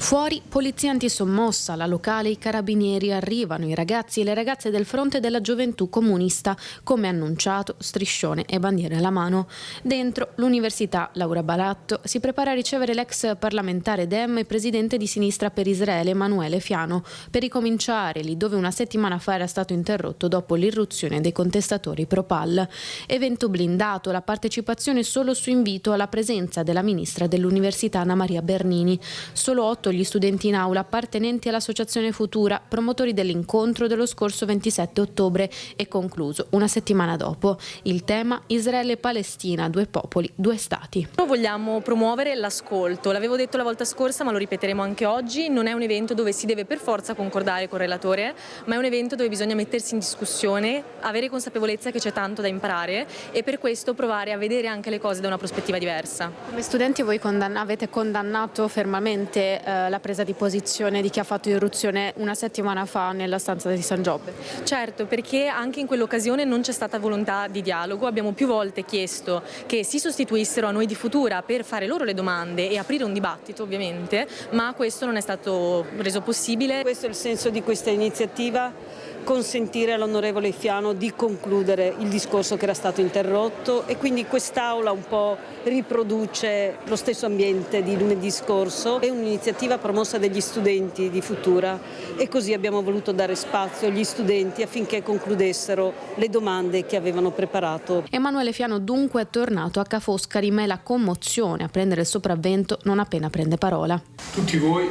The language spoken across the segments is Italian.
Fuori, polizia antisommossa, la locale, i carabinieri arrivano, i ragazzi e le ragazze del fronte della gioventù comunista, come annunciato, striscione e bandiere alla mano. Dentro l'università, Laura Balatto si prepara a ricevere l'ex parlamentare Dem e presidente di Sinistra per Israele Emanuele Fiano, per ricominciare lì dove una settimana fa era stato interrotto dopo l'irruzione dei contestatori pro-Pal. Evento blindato, la partecipazione solo su invito alla presenza della ministra dell'università Anna Maria Bernini. Solo 8 gli studenti in aula appartenenti all'Associazione Futura, promotori dell'incontro dello scorso 27 ottobre e concluso una settimana dopo. Il tema Israele e Palestina, due popoli, due stati. Vogliamo promuovere l'ascolto, l'avevo detto la volta scorsa ma lo ripeteremo anche oggi, non è un evento dove si deve per forza concordare col relatore, ma è un evento dove bisogna mettersi in discussione, avere consapevolezza che c'è tanto da imparare e per questo provare a vedere anche le cose da una prospettiva diversa. Come studenti voi avete condannato fermamente la presa di posizione di chi ha fatto irruzione una settimana fa nella stanza di San Giobbe? Certo, perché anche in quell'occasione non c'è stata volontà di dialogo, abbiamo più volte chiesto che si sostituissero a noi di Futura per fare loro le domande e aprire un dibattito ovviamente, ma questo non è stato reso possibile. Questo è il senso di questa iniziativa, consentire all'onorevole Fiano di concludere il discorso che era stato interrotto e quindi quest'Aula un po' riproduce lo stesso ambiente di lunedì scorso. È un'iniziativa promossa dagli studenti di Futura e così abbiamo voluto dare spazio agli studenti affinché concludessero le domande che avevano preparato. Emanuele Fiano dunque è tornato a Ca' Foscari, ma è la commozione a prendere il sopravvento non appena prende parola. Tutti voi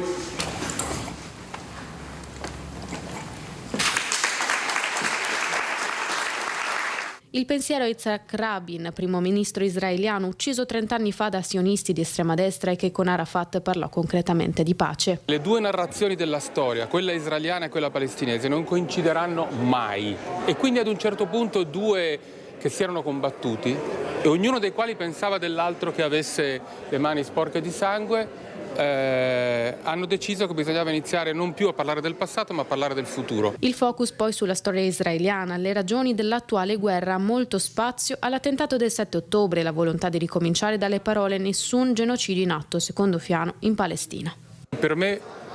Il pensiero a Yitzhak Rabin, primo ministro israeliano ucciso 30 anni fa da sionisti di estrema destra e che con Arafat parlò concretamente di pace. le due narrazioni della storia, quella israeliana e quella palestinese, non coincideranno mai e quindi ad un certo punto due che si erano combattuti e ognuno dei quali pensava dell'altro che avesse le mani sporche di sangue, hanno deciso che bisognava iniziare non più a parlare del passato ma a parlare del futuro. Il focus poi sulla storia israeliana, le ragioni dell'attuale guerra, molto spazio all'attentato del 7 ottobre, la volontà di ricominciare dalle parole nessun genocidio in atto, secondo Fiano, in Palestina. Per me,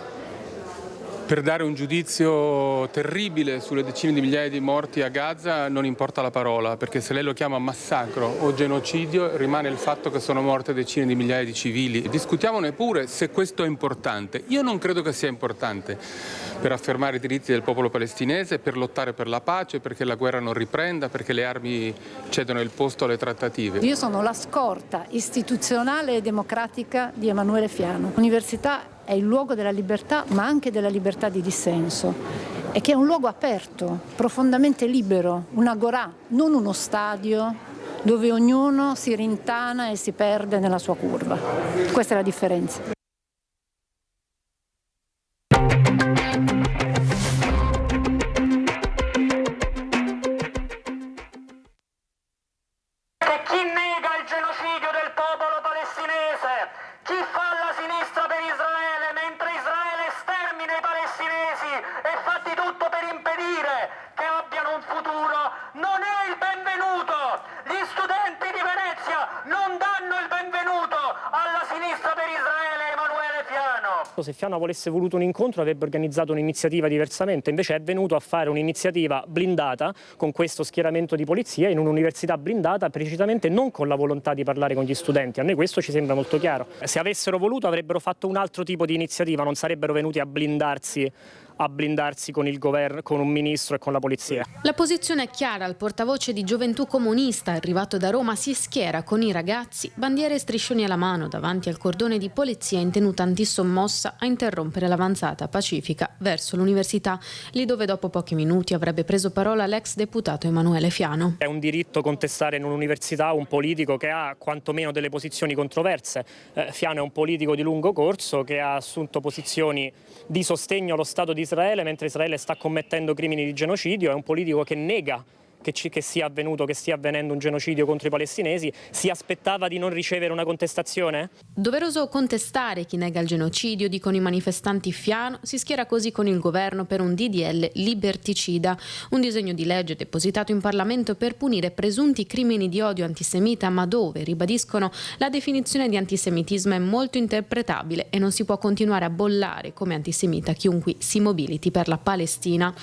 per dare un giudizio terribile sulle decine di migliaia di morti a Gaza non importa la parola, perché se lei lo chiama massacro o genocidio rimane il fatto che sono morte decine di migliaia di civili. Discutiamone pure se questo è importante. Io non credo che sia importante per affermare i diritti del popolo palestinese, per lottare per la pace, perché la guerra non riprenda, perché le armi cedono il posto alle trattative. Io sono la scorta istituzionale e democratica di Emanuele Fiano. L'università è il luogo della libertà, ma anche della libertà di dissenso, e che è un luogo aperto, profondamente libero, un'agorà, non uno stadio dove ognuno si rintana e si perde nella sua curva. Questa è la differenza. Chi nega il genocidio del popolo palestinese, chi fa la sinistra per Israele mentre Israele stermina i palestinesi e fa di tutto per impedire che abbiano un futuro, non è il benvenuto. Gli studenti di Venezia non danno il benvenuto alla sinistra per Israele Emanuele Fiano. Se Fiano avesse voluto un incontro avrebbe organizzato un'iniziativa diversamente, invece è venuto a fare un'iniziativa blindata con questo schieramento di polizia in un'università blindata, precisamente non con la volontà di parlare con gli studenti. A noi questo ci sembra molto chiaro. Se avessero voluto avrebbero fatto un altro tipo di iniziativa, non sarebbero venuti a blindarsi con il governo, con un ministro e con la polizia. La posizione è chiara, il portavoce di Gioventù Comunista, arrivato da Roma, si schiera con i ragazzi, bandiere e striscioni alla mano, davanti al cordone di polizia in tenuta antisommossa a interrompere l'avanzata pacifica verso l'università, lì dove dopo pochi minuti avrebbe preso parola l'ex deputato Emanuele Fiano. È un diritto contestare in un'università un politico che ha quantomeno delle posizioni controverse. Fiano è un politico di lungo corso che ha assunto posizioni di sostegno allo Stato di Israele mentre Israele sta commettendo crimini di genocidio, è un politico che nega che sia avvenuto, che stia avvenendo un genocidio contro i palestinesi? Si aspettava di non ricevere una contestazione? Doveroso contestare chi nega il genocidio, dicono i manifestanti Fiano, si schiera così con il governo per un DDL liberticida, un disegno di legge depositato in Parlamento per punire presunti crimini di odio antisemita, ma dove, ribadiscono, la definizione di antisemitismo è molto interpretabile e non si può continuare a bollare come antisemita chiunque si mobiliti per la Palestina.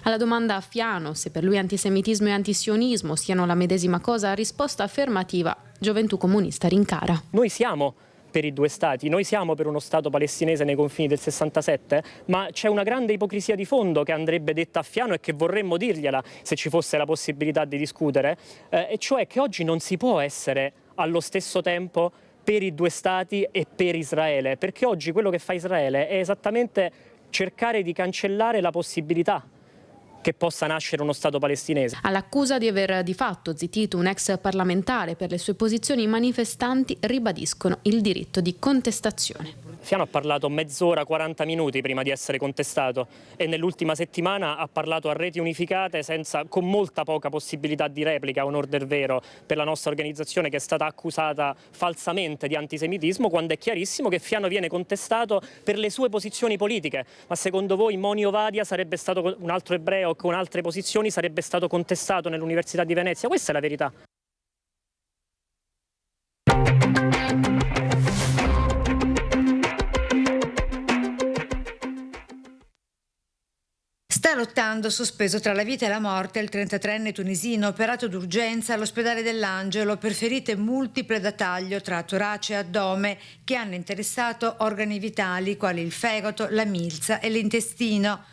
Alla domanda a Fiano se per lui antisemitismo e antisionismo siano la medesima cosa, risposta affermativa: Gioventù Comunista rincara. Noi siamo per i due stati, noi siamo per uno Stato palestinese nei confini del 67, ma c'è una grande ipocrisia di fondo che andrebbe detta a Fiano e che vorremmo dirgliela se ci fosse la possibilità di discutere, e cioè che oggi non si può essere allo stesso tempo per i due stati e per Israele, perché oggi quello che fa Israele è esattamente cercare di cancellare la possibilità che possa nascere uno Stato palestinese. All'accusa di aver di fatto zittito un ex parlamentare per le sue posizioni, i manifestanti ribadiscono il diritto di contestazione. Fiano ha parlato mezz'ora, 40 minuti prima di essere contestato e nell'ultima settimana ha parlato a reti unificate con molta poca possibilità di replica, a onor del vero, per la nostra organizzazione che è stata accusata falsamente di antisemitismo, quando è chiarissimo che Fiano viene contestato per le sue posizioni politiche. Ma secondo voi Moni Ovadia sarebbe stato un altro ebreo con altre posizioni, sarebbe stato contestato nell'Università di Venezia? Questa è la verità. Sta lottando, sospeso tra la vita e la morte, il 33enne tunisino operato d'urgenza all'ospedale dell'Angelo per ferite multiple da taglio tra torace e addome che hanno interessato organi vitali quali il fegato, la milza e l'intestino.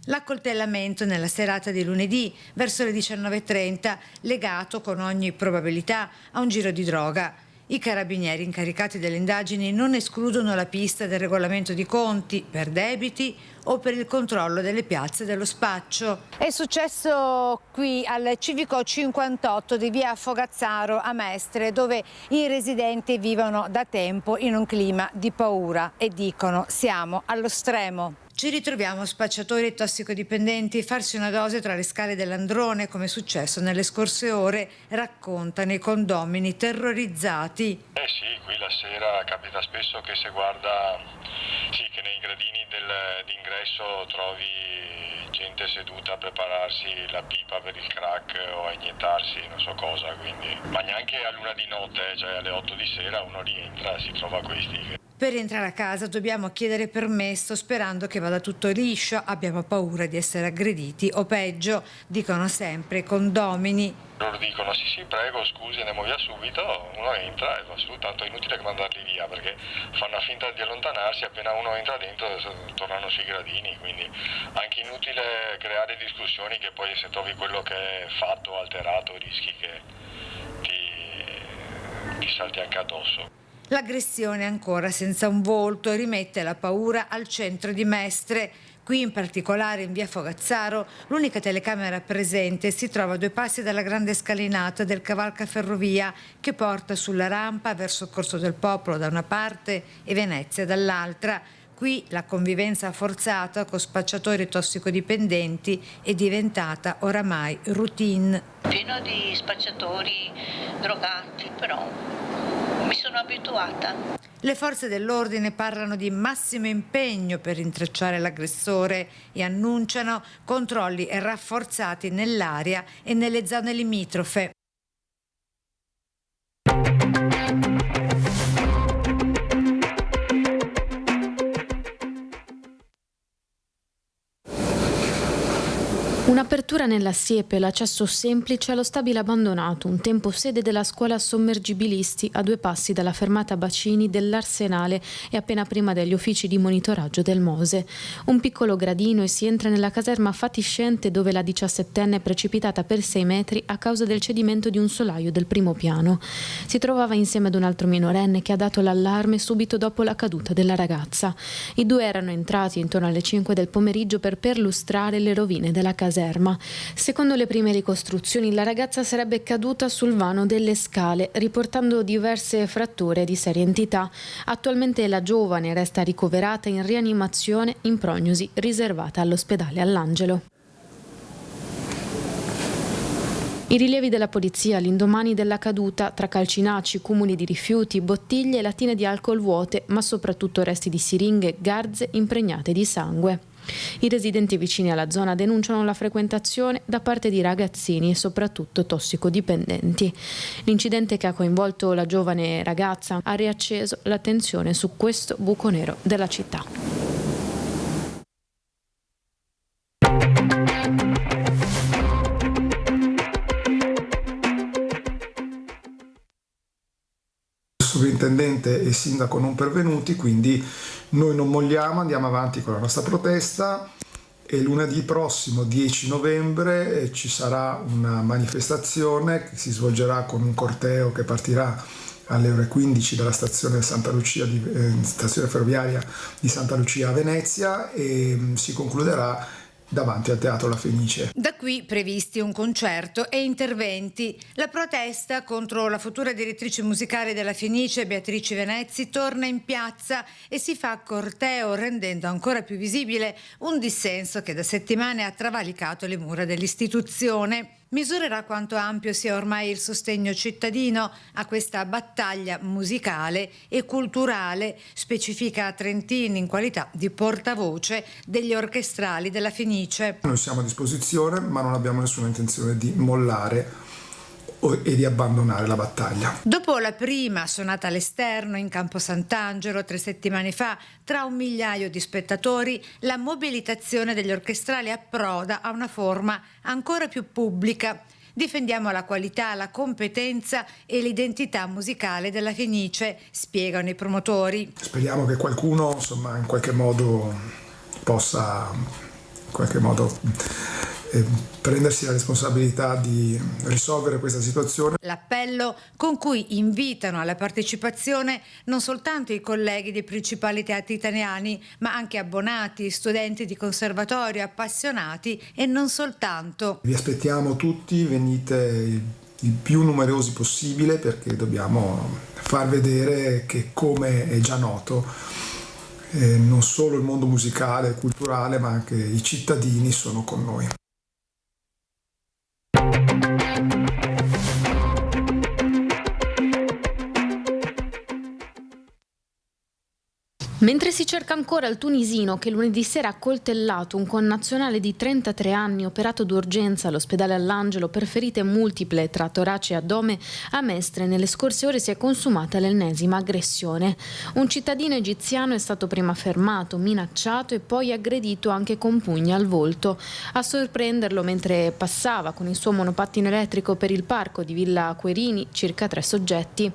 L'accoltellamento nella serata di lunedì verso le 19:30, legato con ogni probabilità a un giro di droga. I carabinieri incaricati delle indagini non escludono la pista del regolamento di conti per debiti o per il controllo delle piazze dello spaccio. È successo qui al civico 58 di via Fogazzaro a Mestre, dove i residenti vivono da tempo in un clima di paura e dicono: siamo allo stremo. Ci ritroviamo spacciatori e tossicodipendenti farsi una dose tra le scale dell'Androne, come è successo nelle scorse ore, raccontano i condomini terrorizzati. Sì, qui la sera capita spesso che se guarda, che nei gradini d'ingresso trovi gente seduta a prepararsi la pipa per il crack o a iniettarsi non so cosa, quindi. Ma neanche a luna di notte, cioè alle 8 di sera uno rientra, si trova questi. Per rientrare a casa dobbiamo chiedere permesso sperando che vada tutto liscio, abbiamo paura di essere aggrediti o peggio, dicono sempre i condomini. Loro dicono sì prego, scusi, andiamo via subito, uno entra e va su, tanto è inutile che mandarli via perché fanno finta di allontanarsi, appena uno entra dentro tornano sui gradini, quindi anche inutile creare discussioni che poi se trovi quello che è fatto, alterato, rischi che ti salti anche addosso. L'aggressione ancora senza un volto rimette la paura al centro di Mestre. Qui in particolare in via Fogazzaro l'unica telecamera presente si trova a 2 passi dalla grande scalinata del cavalcaferrovia che porta sulla rampa verso Corso del Popolo da una parte e Venezia dall'altra. Qui la convivenza forzata con spacciatori tossicodipendenti è diventata oramai routine. Pieno di spacciatori drogati, però mi sono abituata. Le forze dell'ordine parlano di massimo impegno per rintracciare l'aggressore e annunciano controlli rafforzati nell'area e nelle zone limitrofe. Un'apertura nella siepe, l'accesso semplice allo stabile abbandonato, un tempo sede della scuola sommergibilisti a 2 passi dalla fermata bacini dell'Arsenale e appena prima degli uffici di monitoraggio del Mose. Un piccolo gradino e si entra nella caserma fatiscente dove la 17enne è precipitata per 6 metri a causa del cedimento di un solaio del primo piano. Si trovava insieme ad un altro minorenne che ha dato l'allarme subito dopo la caduta della ragazza. I due erano entrati intorno alle 5 del pomeriggio per perlustrare le rovine della caserma. Secondo le prime ricostruzioni, la ragazza sarebbe caduta sul vano delle scale, riportando diverse fratture di seria entità. Attualmente la giovane resta ricoverata in rianimazione in prognosi riservata all'ospedale all'Angelo. I rilievi della polizia all'indomani della caduta, tra calcinacci, cumuli di rifiuti, bottiglie e lattine di alcol vuote, ma soprattutto resti di siringhe, garze impregnate di sangue. I residenti vicini alla zona denunciano la frequentazione da parte di ragazzini e soprattutto tossicodipendenti. L'incidente che ha coinvolto la giovane ragazza ha riacceso l'attenzione su questo buco nero della città. Sovrintendente e sindaco non pervenuti, quindi noi non molliamo, andiamo avanti con la nostra protesta e lunedì prossimo 10 novembre ci sarà una manifestazione che si svolgerà con un corteo che partirà alle ore 15 dalla stazione Santa Lucia stazione ferroviaria di Santa Lucia a Venezia e si concluderà davanti al Teatro La Fenice. Da qui previsti un concerto e interventi. La protesta contro la futura direttrice musicale della Fenice, Beatrice Venezzi, torna in piazza e si fa corteo, rendendo ancora più visibile un dissenso che da settimane ha travalicato le mura dell'istituzione. Misurerà quanto ampio sia ormai il sostegno cittadino a questa battaglia musicale e culturale, specifica Trentini in qualità di portavoce degli orchestrali della Fenice. Noi siamo a disposizione, ma non abbiamo nessuna intenzione di mollare e di abbandonare la battaglia. Dopo la prima suonata all'esterno in Campo Sant'Angelo 3 settimane fa, tra 1 migliaio di spettatori, la mobilitazione degli orchestrali approda a una forma ancora più pubblica. Difendiamo la qualità, la competenza e l'identità musicale della Fenice, spiegano i promotori. Speriamo che qualcuno, insomma, in qualche modo possa prendersi la responsabilità di risolvere questa situazione. L'appello con cui invitano alla partecipazione non soltanto i colleghi dei principali teatri italiani, ma anche abbonati, studenti di conservatorio, appassionati e non soltanto. Vi aspettiamo tutti, venite il più numerosi possibile perché dobbiamo far vedere che, come è già noto, non solo il mondo musicale e culturale, ma anche i cittadini sono con noi. Mentre si cerca ancora il tunisino che lunedì sera ha coltellato un connazionale di 33 anni operato d'urgenza all'ospedale All'Angelo per ferite multiple tra torace e addome, a Mestre nelle scorse ore si è consumata l'ennesima aggressione. Un cittadino egiziano è stato prima fermato, minacciato e poi aggredito anche con pugni al volto. A sorprenderlo mentre passava con il suo monopattino elettrico per il parco di Villa Acquerini circa 3 soggetti.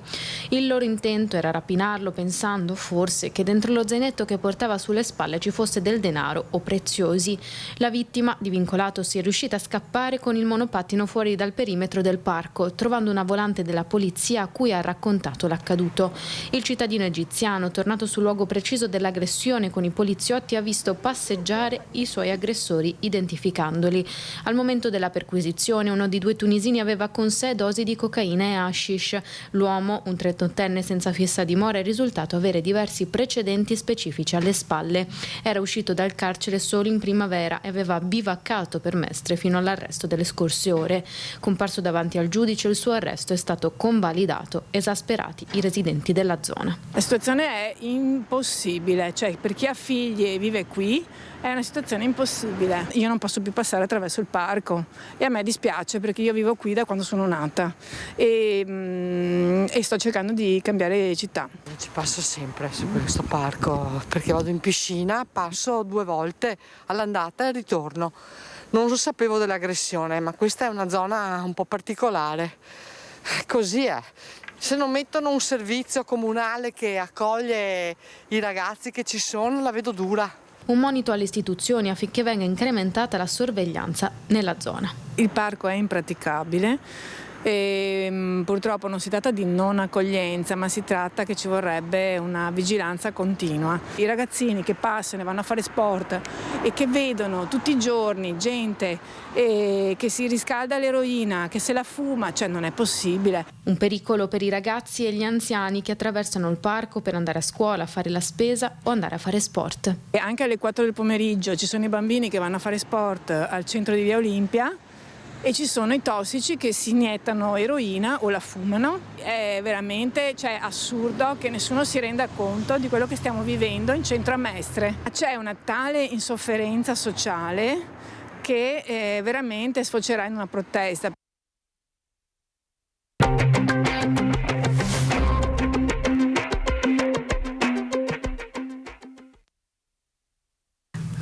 Il loro intento era rapinarlo pensando forse che dentro lo zainetto che portava sulle spalle ci fosse del denaro o preziosi. La vittima, divincolatosi, è riuscita a scappare con il monopattino fuori dal perimetro del parco, trovando una volante della polizia a cui ha raccontato l'accaduto. Il cittadino egiziano, tornato sul luogo preciso dell'aggressione con i poliziotti, ha visto passeggiare i suoi aggressori identificandoli. Al momento della perquisizione uno di 2 tunisini aveva con sé dosi di cocaina e hashish. L'uomo, un 38enne senza fissa dimora, è risultato avere diversi precedenti specifici alle spalle. Era uscito dal carcere solo in primavera e aveva bivaccato per Mestre fino all'arresto delle scorse ore. Comparso davanti al giudice, il suo arresto è stato convalidato, esasperati i residenti della zona. La situazione è impossibile, cioè per chi ha figli e vive qui è una situazione impossibile. Io non posso più passare attraverso il parco e a me dispiace perché io vivo qui da quando sono nata e sto cercando di cambiare città. Ci passo sempre su questo parco perché vado in piscina, passo 2 volte all'andata e al ritorno. Non lo sapevo dell'aggressione, ma questa è una zona un po' particolare. Così è. Se non mettono un servizio comunale che accoglie i ragazzi che ci sono, la vedo dura. Un monito alle istituzioni affinché venga incrementata la sorveglianza nella zona. Il parco è impraticabile e purtroppo non si tratta di non accoglienza, ma si tratta che ci vorrebbe una vigilanza continua. I ragazzini che passano e vanno a fare sport e che vedono tutti i giorni gente che si riscalda l'eroina, che se la fuma, cioè non è possibile. Un pericolo per i ragazzi e gli anziani che attraversano il parco per andare a scuola, fare la spesa o andare a fare sport. E anche alle 4 del pomeriggio ci sono i bambini che vanno a fare sport al centro di Via Olimpia e ci sono i tossici che si iniettano eroina o la fumano. È veramente assurdo che nessuno si renda conto di quello che stiamo vivendo in centro a Mestre. C'è una tale insofferenza sociale che veramente sfocerà in una protesta.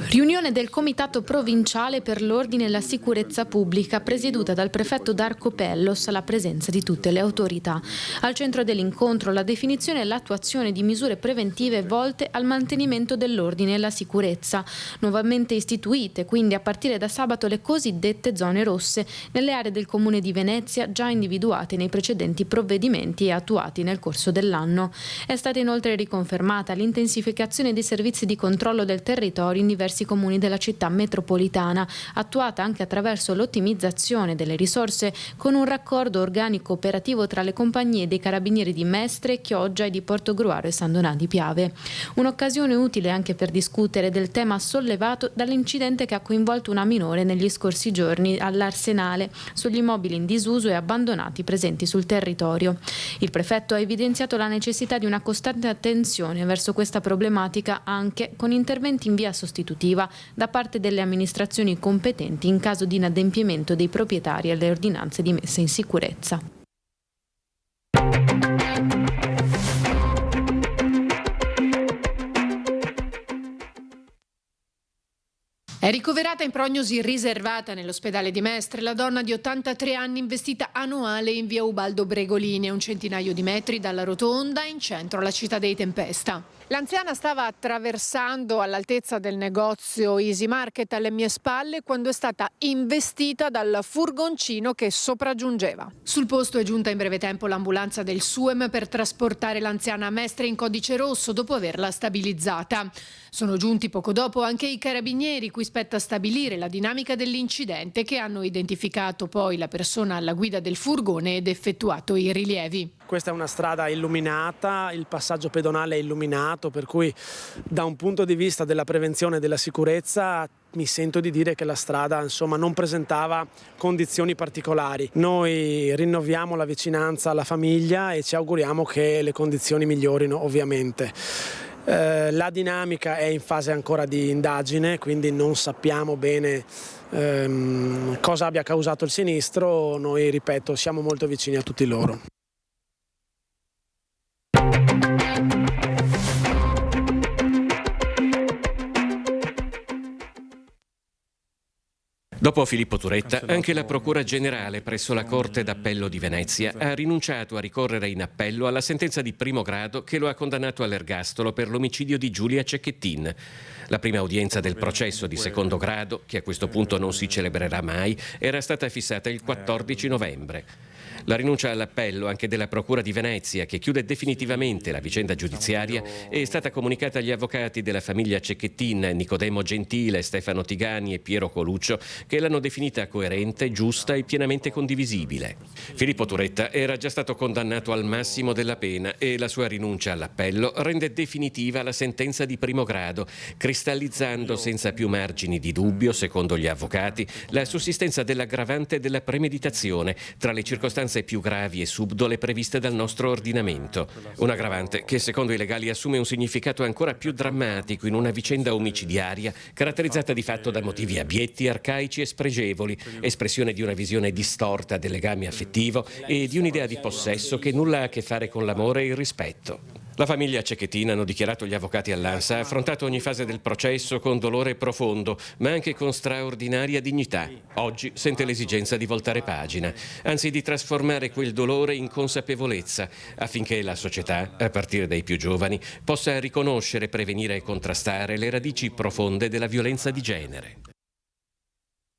Riunione del Comitato Provinciale per l'Ordine e la Sicurezza Pubblica, presieduta dal prefetto Darco Pellos, alla presenza di tutte le autorità. Al centro dell'incontro la definizione e l'attuazione di misure preventive volte al mantenimento dell'ordine e la sicurezza. Nuovamente istituite, quindi a partire da sabato, le cosiddette zone rosse nelle aree del Comune di Venezia, già individuate nei precedenti provvedimenti e attuati nel corso dell'anno. È stata inoltre riconfermata l'intensificazione dei servizi di controllo del territorio in diversi comuni della città metropolitana, attuata anche attraverso l'ottimizzazione delle risorse con un raccordo organico operativo tra le compagnie dei Carabinieri di Mestre, Chioggia e di Portogruaro e San Donà di Piave. Un'occasione utile anche per discutere del tema sollevato dall'incidente che ha coinvolto una minore negli scorsi giorni all'Arsenale, sugli immobili in disuso e abbandonati presenti sul territorio. Il prefetto ha evidenziato la necessità di una costante attenzione verso questa problematica anche con interventi in via sostitutiva da parte delle amministrazioni competenti in caso di inadempimento dei proprietari alle ordinanze di messa in sicurezza. È ricoverata in prognosi riservata nell'ospedale di Mestre la donna di 83 anni investita annuale in via Ubaldo Bregolini, a un centinaio di metri dalla rotonda in centro alla città dei Tempesta. L'anziana stava attraversando all'altezza del negozio Easy Market alle mie spalle quando è stata investita dal furgoncino che sopraggiungeva. Sul posto è giunta in breve tempo l'ambulanza del SUEM per trasportare l'anziana a Mestre in codice rosso dopo averla stabilizzata. Sono giunti poco dopo anche i carabinieri, cui spetta stabilire la dinamica dell'incidente, che hanno identificato poi la persona alla guida del furgone ed effettuato i rilievi. Questa è una strada illuminata, il passaggio pedonale è illuminato, per cui da un punto di vista della prevenzione e della sicurezza mi sento di dire che la strada non presentava condizioni particolari. Noi rinnoviamo la vicinanza alla famiglia e ci auguriamo che le condizioni migliorino ovviamente. La dinamica è in fase ancora di indagine, quindi non sappiamo bene cosa abbia causato il sinistro. Noi, ripeto, siamo molto vicini a tutti loro. Dopo Filippo Turetta, anche la Procura Generale presso la Corte d'Appello di Venezia ha rinunciato a ricorrere in appello alla sentenza di primo grado che lo ha condannato all'ergastolo per l'omicidio di Giulia Cecchettin. La prima udienza del processo di secondo grado, che a questo punto non si celebrerà mai, era stata fissata il 14 novembre. La rinuncia all'appello anche della Procura di Venezia, che chiude definitivamente la vicenda giudiziaria, è stata comunicata agli avvocati della famiglia Cecchettin, Nicodemo Gentile, Stefano Tigani e Piero Coluccio, che l'hanno definita coerente, giusta e pienamente condivisibile. Filippo Turetta era già stato condannato al massimo della pena e la sua rinuncia all'appello rende definitiva la sentenza di primo grado, cristallizzando senza più margini di dubbio, secondo gli avvocati, la sussistenza dell'aggravante della premeditazione tra le circostanze più gravi e subdole previste dal nostro ordinamento. Un aggravante che, secondo i legali, assume un significato ancora più drammatico in una vicenda omicidiaria caratterizzata di fatto da motivi abietti, arcaici e spregevoli, espressione di una visione distorta del legame affettivo e di un'idea di possesso che nulla ha a che fare con l'amore e il rispetto. La famiglia Cecchettin, hanno dichiarato gli avvocati all'ANSA, ha affrontato ogni fase del processo con dolore profondo, ma anche con straordinaria dignità. Oggi sente l'esigenza di voltare pagina, anzi di trasformare quel dolore in consapevolezza, affinché la società, a partire dai più giovani, possa riconoscere, prevenire e contrastare le radici profonde della violenza di genere.